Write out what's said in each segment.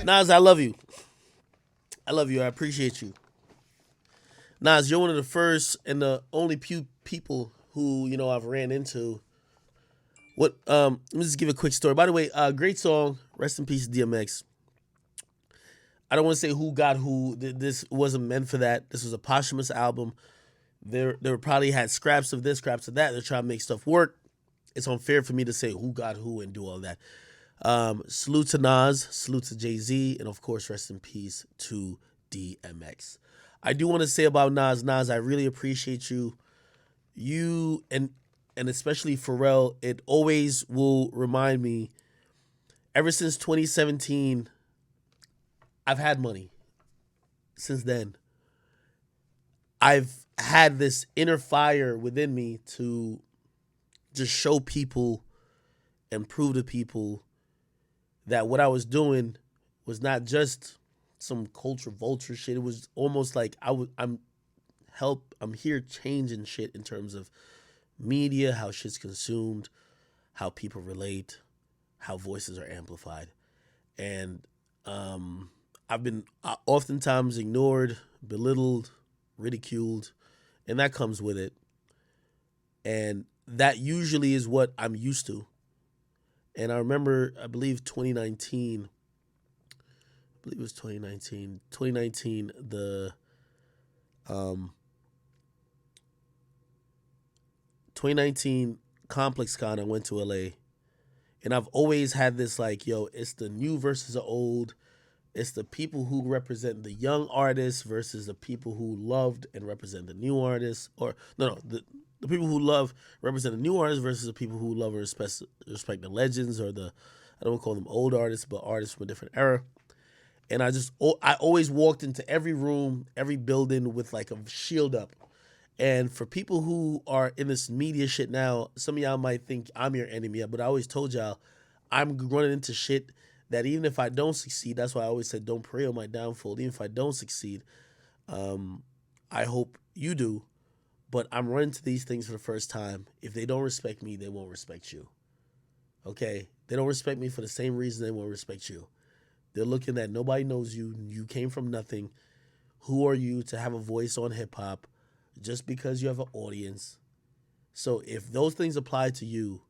Nas, I love you. I love you. I appreciate you. Nas, you're one of the first and the only few people who I've ran into. What? Let me just give a quick story. By the way, great song. Rest in peace, DMX. I don't want to say who got who. This wasn't meant for that. This was a posthumous album. There probably had scraps of this, scraps of that. They're trying to make stuff work. It's unfair for me to say who got who and do all that. Salute to Nas, salute to Jay-Z, and of course, rest in peace to DMX. I do want to say about Nas, I really appreciate you. You and especially Pharrell, it always will remind me, ever since 2017, I've had money. Since then, I've had this inner fire within me to just show people and prove to people that what I was doing was not just some culture vulture shit. It was almost like I'm here changing shit in terms of media, how shit's consumed, how people relate, how voices are amplified. And I've been oftentimes ignored, belittled, ridiculed, and that comes with it. And that usually is what I'm used to. And I remember, I believe 2019, it was 2019. 2019, the 2019 Complex Con, I went to LA. And I've always had this like, yo, it's the new versus the old. It's the people who represent the young artists versus the people who loved and represent the new artists. Or, no, the people who love represent the new artists versus the people who love and respect the legends or I don't call them old artists, but artists from a different era. And I always walked into every room, every building with like a shield up. And for people who are in this media shit now, some of y'all might think I'm your enemy, but I always told y'all I'm running into shit that even if I don't succeed, that's why I always said don't pray on my downfall. Even if I don't succeed, I hope you do. But I'm running to these things for the first time. If they don't respect me, they won't respect you. Okay? They don't respect me for the same reason they won't respect you. They're looking at nobody knows you. You came from nothing. Who are you to have a voice on hip hop just because you have an audience? So if those things apply to you,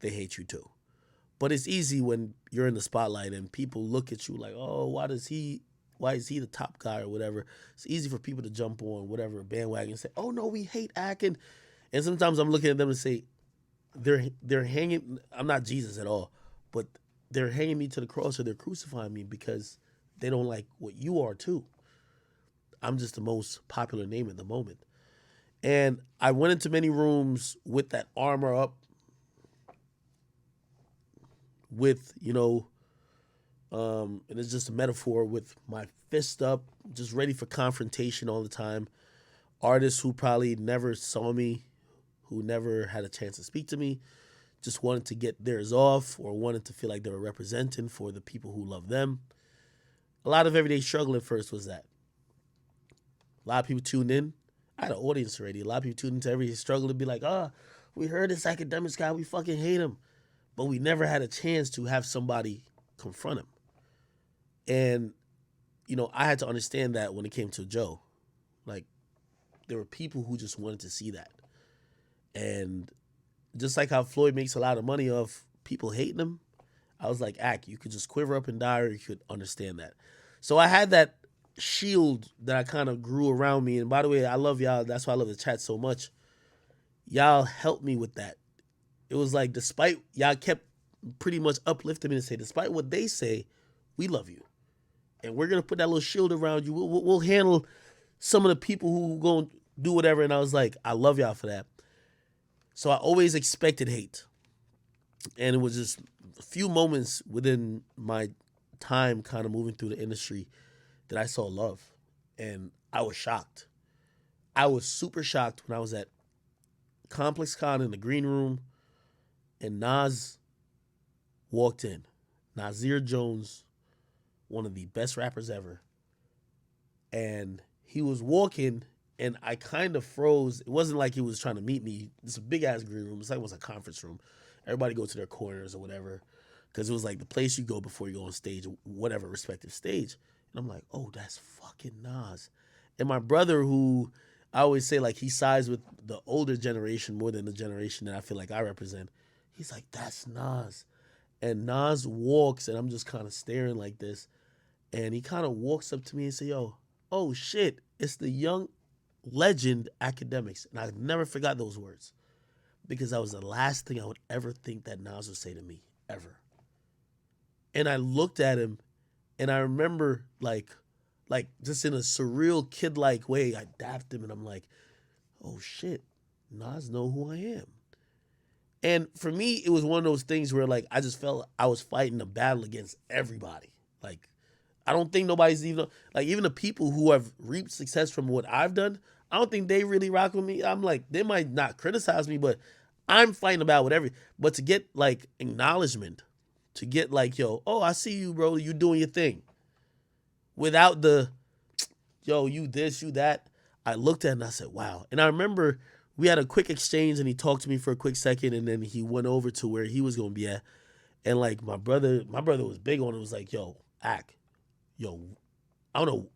they hate you too. But it's easy when you're in the spotlight and people look at you like, oh, why is he the top guy or whatever? It's easy for people to jump on whatever bandwagon and say, oh no, we hate Akin. And sometimes I'm looking at them and say, they're hanging. I'm not Jesus at all, but they're hanging me to the cross or they're crucifying me because they don't like what you are too. I'm just the most popular name at the moment. And I went into many rooms with that armor up, with, and it's just a metaphor, with my fist up, just ready for confrontation all the time. Artists who probably never saw me, who never had a chance to speak to me, just wanted to get theirs off or wanted to feel like they were representing for the people who love them. A lot of everyday struggle at first was that. A lot of people tuned in. I had an audience already. A lot of people tuned into every struggle to be like, we heard this Akademiks guy, we fucking hate him. But we never had a chance to have somebody confront him. And, I had to understand that when it came to Joe. Like, there were people who just wanted to see that. And just like how Floyd makes a lot of money off people hating him, I was like, you could just quiver up and die or you could understand that. So I had that shield that I kind of grew around me. And by the way, I love y'all. That's why I love the chat so much. Y'all helped me with that. It was like, despite y'all kept pretty much uplifting me and say, despite what they say, we love you. And we're going to put that little shield around you. We'll handle some of the people who going to do whatever. And I was like, I love y'all for that. So I always expected hate. And it was just a few moments within my time kind of moving through the industry that I saw love. And I was shocked. I was super shocked when I was at Complex Con in the green room and Nas walked in. Nasir Jones, one of the best rappers ever. And he was walking and I kind of froze. It wasn't like he was trying to meet me. It's a big ass green room. It's like it was a conference room. Everybody go to their corners or whatever. because it was like the place you go before you go on stage, whatever respective stage. And I'm like, oh, that's fucking Nas. And my brother, who I always say like he sides with the older generation more than the generation that I feel like I represent, he's like, that's Nas. And Nas walks, and I'm just kind of staring like this. And he kind of walks up to me and say, yo, oh shit, it's the young legend Akademiks. And I never forgot those words because that was the last thing I would ever think that Nas would say to me, ever. And I looked at him, and I remember like just in a surreal kid-like way, I dapped him, and I'm like, oh shit, Nas know who I am. And for me, it was one of those things where like I just felt I was fighting a battle against everybody. Like I don't think nobody's even like even the people who have reaped success from what I've done, I don't think they really rock with me. I'm like, they might not criticize me, but I'm fighting about whatever. But to get like acknowledgement, to get like, yo, oh, I see you, bro, you doing your thing. Without the, yo, you this, you that. I looked at it and I said, wow. And I remember we had a quick exchange and he talked to me for a quick second and then he went over to where he was gonna be at. And like my brother was big on it, was like, yo, Ak, yo, I don't know,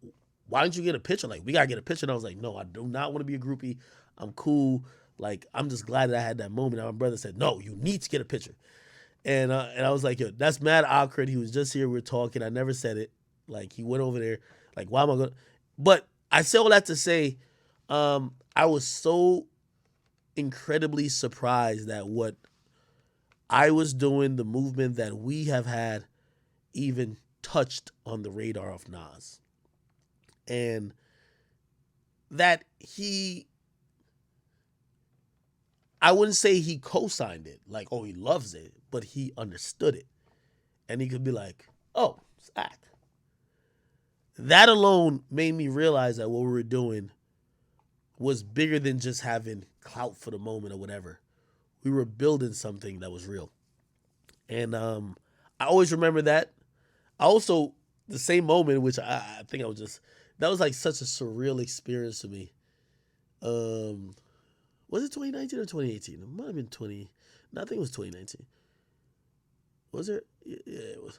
why don't you get a picture? Like, we gotta get a picture. And I was like, no, I do not want to be a groupie. I'm cool. Like, I'm just glad that I had that moment. And my brother said, no, you need to get a picture. And I was like, yo, that's mad awkward. He was just here, we were talking. I never said it. Like, he went over there. Like, why am I going to? But I say all that to say, I was so incredibly surprised that what I was doing, the movement that we have had, even touched on the radar of Nas. And that I wouldn't say he co-signed it, like, oh, he loves it, but he understood it. And he could be like, oh, it's Ak. That alone made me realize that what we were doing was bigger than just having clout for the moment or whatever. We were building something that was real. And I always remember that. I also, the same moment, which I think I was just, that was like such a surreal experience to me. Was it 2019 or 2018? It might have been 20. No, I think it was 2019. Was it? Yeah, it was.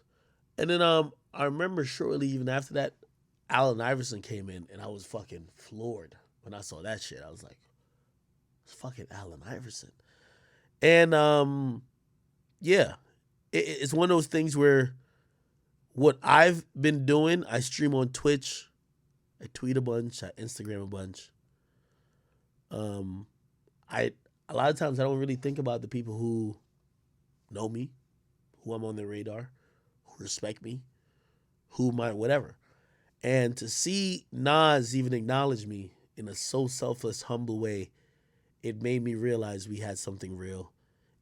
And then I remember shortly even after that, Allen Iverson came in, and I was fucking floored when I saw that shit. I was like, it's fucking Allen Iverson. And yeah, it's one of those things where what I've been doing, I stream on Twitch, I tweet a bunch, I Instagram a bunch. I a lot of times I don't really think about the people who know me, who I'm on their radar, who respect me, who might whatever. And to see Nas even acknowledge me in a so selfless, humble way, it made me realize we had something real.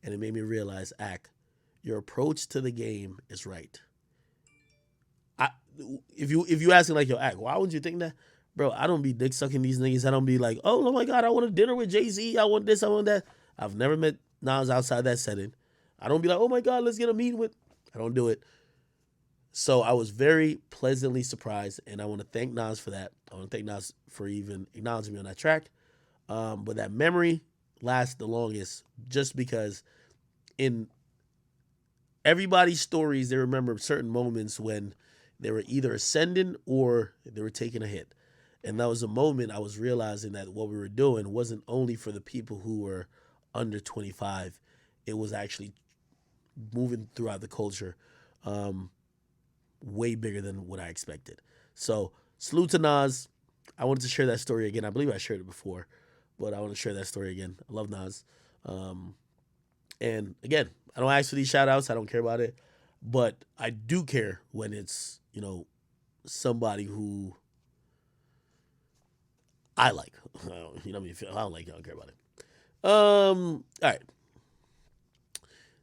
And it made me realize, Ak, your approach to the game is right. If you asking like, yo, Ak, why would you think that? Bro, I don't be dick sucking these niggas. I don't be like, oh my God, I want a dinner with Jay-Z. I want this, I want that. I've never met Nas outside that setting. I don't be like, oh my God, let's get a meeting with. I don't do it. So I was very pleasantly surprised, and I want to thank Nas for that. I want to thank Nas for even acknowledging me on that track. But that memory lasts the longest just because in everybody's stories, they remember certain moments when they were either ascending or they were taking a hit. And that was a moment I was realizing that what we were doing wasn't only for the people who were under 25. It was actually moving throughout the culture. Way bigger than what I expected. So salute to Nas. I wanted to share that story again. I believe I shared it before, but I want to share that story again. I love Nas. And again, I don't ask for these shout outs. I don't care about it, but I do care when it's, somebody who I like. You know what I mean? If I don't like it, I don't care about it. All right.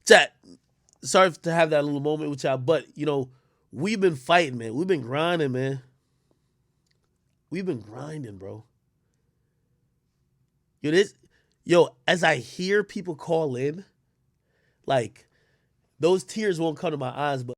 Chat. Sorry to have that little moment with y'all, but we've been fighting, man. We've been grinding, man. We've been grinding, bro. As I hear people call in, like, those tears won't come to my eyes, but